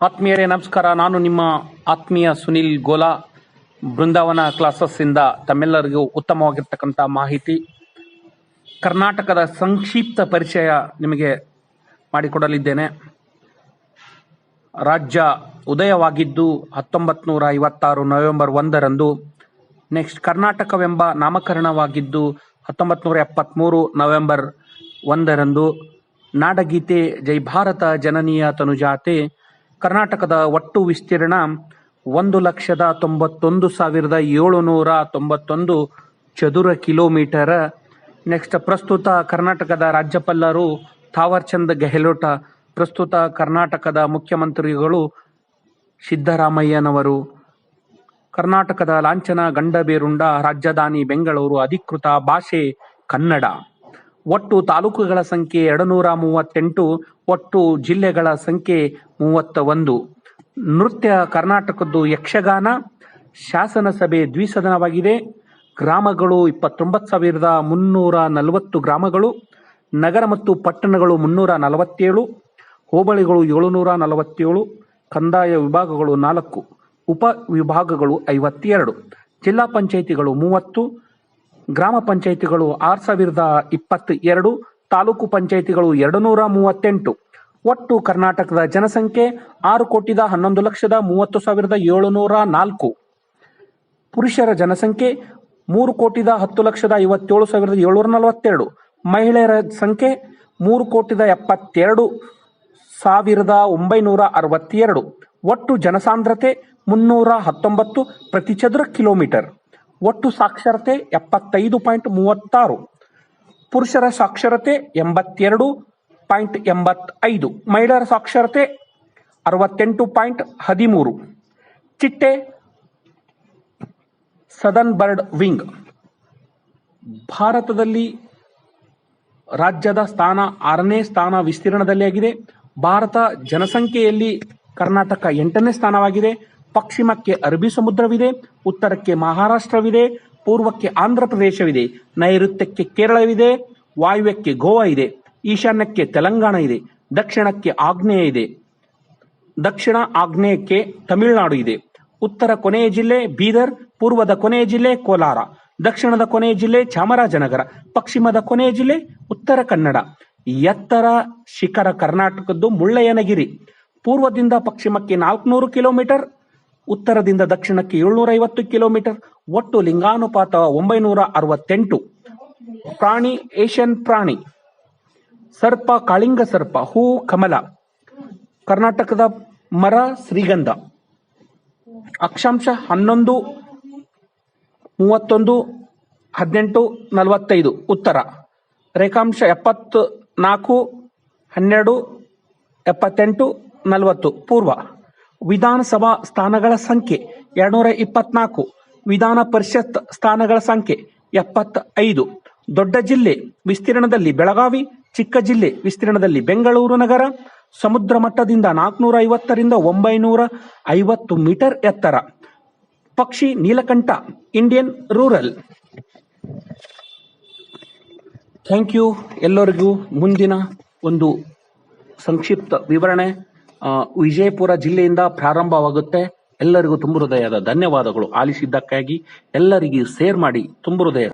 ಆತ್ಮೀಯರೇ ನಮಸ್ಕಾರ. ನಾನು ನಿಮ್ಮ ಆತ್ಮೀಯ ಸುನಿಲ್ ಗೋಲಾ, ಬೃಂದಾವನ ಕ್ಲಾಸಸ್ ಇಂದ ತಮ್ಮೆಲ್ಲರಿಗೂ ಉತ್ತಮವಾಗಿರ್ತಕ್ಕಂಥ ಮಾಹಿತಿ, ಕರ್ನಾಟಕದ ಸಂಕ್ಷಿಪ್ತ ಪರಿಚಯ ನಿಮಗೆ ಮಾಡಿಕೊಡಲಿದ್ದೇನೆ. ರಾಜ್ಯ ಉದಯವಾಗಿದ್ದು 1956 ನವೆಂಬರ್ 1ರಂದು. ನೆಕ್ಸ್ಟ್ ಕರ್ನಾಟಕವೆಂಬ ನಾಮಕರಣವಾಗಿದ್ದು 1973 ನವೆಂಬರ್ 1ರಂದು. ನಾಡಗೀತೆ ಜೈ ಭಾರತ ಜನನೀಯ ತನುಜಾತೆ. ಕರ್ನಾಟಕದ ಒಟ್ಟು ವಿಸ್ತೀರ್ಣ 1,91,791 ಚದುರ ಕಿಲೋಮೀಟರ್. ನೆಕ್ಸ್ಟ್ ಪ್ರಸ್ತುತ ಕರ್ನಾಟಕದ ರಾಜ್ಯಪಾಲರು ಥಾವರ್ ಚಂದ್ ಗೆಹ್ಲೋಟ್, ಪ್ರಸ್ತುತ ಕರ್ನಾಟಕದ ಮುಖ್ಯಮಂತ್ರಿಗಳು ಸಿದ್ದರಾಮಯ್ಯನವರು. ಕರ್ನಾಟಕದ ಲಾಂಛನ ಗಂಡಬೇರುಂಡ, ರಾಜಧಾನಿ ಬೆಂಗಳೂರು, ಅಧಿಕೃತ ಭಾಷೆ ಕನ್ನಡ. ಒಟ್ಟು ತಾಲೂಕುಗಳ ಸಂಖ್ಯೆ 238, ಒಟ್ಟು ಜಿಲ್ಲೆಗಳ ಸಂಖ್ಯೆ 31. ನೃತ್ಯ ಕರ್ನಾಟಕದ್ದು ಯಕ್ಷಗಾನ. ಶಾಸನಸಭೆ ದ್ವಿಸದನವಾಗಿದೆ. ಗ್ರಾಮಗಳು 29,340 ಗ್ರಾಮಗಳು. ನಗರ ಮತ್ತು ಪಟ್ಟಣಗಳು 347, ಹೋಬಳಿಗಳು 747, ಕಂದಾಯ ವಿಭಾಗಗಳು 4, ಉಪ ವಿಭಾಗಗಳು 52, ಜಿಲ್ಲಾ ಪಂಚಾಯಿತಿಗಳು 30, ಗ್ರಾಮ ಪಂಚಾಯಿತಿಗಳು 6,022, ತಾಲೂಕು ಪಂಚಾಯಿತಿಗಳು 238. ಒಟ್ಟು ಕರ್ನಾಟಕದ ಜನಸಂಖ್ಯೆ 6,11,30,704. ಪುರುಷರ ಜನಸಂಖ್ಯೆ 3,10,57,742. ಮಹಿಳೆಯರ ಸಂಖ್ಯೆ 3,72,962. ಒಟ್ಟು ಜನಸಾಂದ್ರತೆ 319 ಪ್ರತಿ ಚದುರ ಕಿಲೋಮೀಟರ್. ಒಟ್ಟು ಸಾಕ್ಷರತೆ 75.36. ಪುರುಷರ ಸಾಕ್ಷರತೆ 82.85. ಮಹಿಳೆಯರ ಸಾಕ್ಷರತೆ 68.13. ಚಿಟ್ಟೆ ಸದರ್ನ್ ಬರ್ಡ್ ವಿಂಗ್. ಭಾರತದಲ್ಲಿ ರಾಜ್ಯದ ಸ್ಥಾನ 6ನೇ ಸ್ಥಾನ ವಿಸ್ತೀರ್ಣದಲ್ಲಿ ಆಗಿದೆ. ಭಾರತ ಜನಸಂಖ್ಯೆಯಲ್ಲಿ ಕರ್ನಾಟಕ 8ನೇ ಸ್ಥಾನವಾಗಿದೆ. ಪಶ್ಚಿಮಕ್ಕೆ ಅರಬ್ಬಿ ಸಮುದ್ರವಿದೆ, ಉತ್ತರಕ್ಕೆ ಮಹಾರಾಷ್ಟ್ರವಿದೆ, ಪೂರ್ವಕ್ಕೆ ಆಂಧ್ರ ಪ್ರದೇಶವಿದೆ, ನೈಋತ್ಯಕ್ಕೆ ಕೇರಳವಿದೆ, ವಾಯುವ್ಯಕ್ಕೆ ಗೋವಾ ಇದೆ, ಈಶಾನ್ಯಕ್ಕೆ ತೆಲಂಗಾಣ ಇದೆ, ದಕ್ಷಿಣಕ್ಕೆ ಆಗ್ನೇಯ ಇದೆ, ದಕ್ಷಿಣ ಆಗ್ನೇಯಕ್ಕೆ ತಮಿಳುನಾಡು ಇದೆ. ಉತ್ತರ ಕೊನೆಯ ಜಿಲ್ಲೆ ಬೀದರ್, ಪೂರ್ವದ ಕೊನೆಯ ಜಿಲ್ಲೆ ಕೋಲಾರ, ದಕ್ಷಿಣದ ಕೊನೆಯ ಜಿಲ್ಲೆ ಚಾಮರಾಜನಗರ, ಪಶ್ಚಿಮದ ಕೊನೆಯ ಜಿಲ್ಲೆ ಉತ್ತರ ಕನ್ನಡ. ಎತ್ತರ ಶಿಖರ ಕರ್ನಾಟಕದ್ದು ಮುಳ್ಳಯ್ಯನಗಿರಿ. ಪೂರ್ವದಿಂದ ಪಶ್ಚಿಮಕ್ಕೆ 400 ಕಿಲೋಮೀಟರ್, ಉತ್ತರದಿಂದ ದಕ್ಷಿಣಕ್ಕೆ 750 ಕಿಲೋಮೀಟರ್. ಒಟ್ಟು ಲಿಂಗಾನುಪಾತ 968. ಪ್ರಾಣಿ ಏಷ್ಯನ್ ಪ್ರಾಣಿ. ಸರ್ಪ ಕಾಳಿಂಗ ಸರ್ಪ. ಹೂ ಕಮಲ. ಕರ್ನಾಟಕದ ಮರ ಶ್ರೀಗಂಧ. ಅಕ್ಷಾಂಶ 11, 31, 18, 45 ಉತ್ತರ. ರೇಖಾಂಶ 74, 12, 78, 40 ಪೂರ್ವ. ವಿಧಾನಸಭಾ ಸ್ಥಾನಗಳ ಸಂಖ್ಯೆ 224. ವಿಧಾನ ಪರಿಷತ್ ಸ್ಥಾನಗಳ ಸಂಖ್ಯೆ 75. ದೊಡ್ಡ ಜಿಲ್ಲೆ ವಿಸ್ತೀರ್ಣದಲ್ಲಿ ಬೆಳಗಾವಿ, ಚಿಕ್ಕ ಜಿಲ್ಲೆ ವಿಸ್ತೀರ್ಣದಲ್ಲಿ ಬೆಂಗಳೂರು ನಗರ. ಸಮುದ್ರ ಮಟ್ಟದಿಂದ 450ರಿಂದ 950 ಮೀಟರ್ ಎತ್ತರ. ಪಕ್ಷಿ ನೀಲಕಂಠ. Indian rural. ಥ್ಯಾಂಕ್ ಯು ಎಲ್ಲರಿಗೂ. ಮುಂದಿನ ಒಂದು ಸಂಕ್ಷಿಪ್ತ ವಿವರಣೆ ವಿಜಯಪುರ ಜಿಲ್ಲೆಯಿಂದ ಪ್ರಾರಂಭವಾಗುತ್ತೆ. ಎಲ್ಲರಿಗೂ ತುಂಬು ಹೃದಯದ ಧನ್ಯವಾದಗಳು. ಆಲಿಸಿದ್ದಕ್ಕಾಗಿ ಎಲ್ಲರಿಗೂ ಶೇರ್ ಮಾಡಿ ತುಂಬು ಹೃದಯ